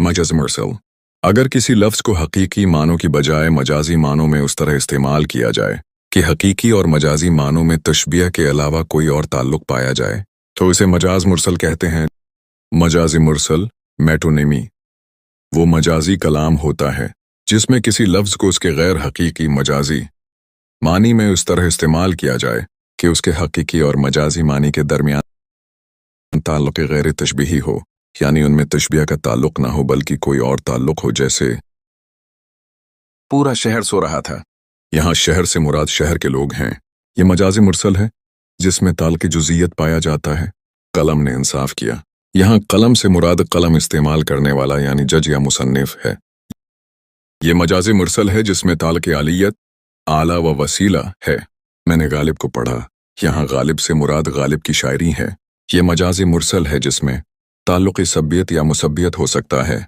मजाज मुरसल। अगर किसी लफ्ज़ को हकीकी मानों की बजाय मजाजी मानों में उस तरह इस्तेमाल किया जाए कि हकीकी और मजाजी मानों में तशबीह के अलावा कोई और ताल्लुक पाया जाए तो इसे मजाज मुरसल कहते हैं। मजाजी मुरसल मेटोनिमी वो मजाजी कलाम होता है जिसमें किसी लफ्ज़ को उसके गैर हकीकी मजाजी मानी में उस तरह इस्तेमाल किया जाए कि उसके हकीकी और मजाजी मानी के दरमियान ताल्लुक गैर तशबीही हो, यानी उनमें तशबीह का ताल्लुक ना हो बल्कि कोई और ताल्लुक हो। जैसे पूरा शहर सो रहा था, यहाँ शहर से मुराद शहर के लोग हैं। ये मजाजी मुरसल है जिसमें ताल की जुज़ियत पाया जाता है। कलम ने इंसाफ किया, यहाँ कलम से मुराद कलम इस्तेमाल करने वाला यानी जज या मुसन्निफ है। ये मजाजी मुरसल है जिसमें ताल की आलियत आला व वसीला है। मैंने गालिब को पढ़ा, यहाँ गालिब से मुराद गालिब की शायरी है। ये मजाजी मुरसल है जिसमें ताल्लुक़ सब्बियत या मुसब्बियत हो सकता है।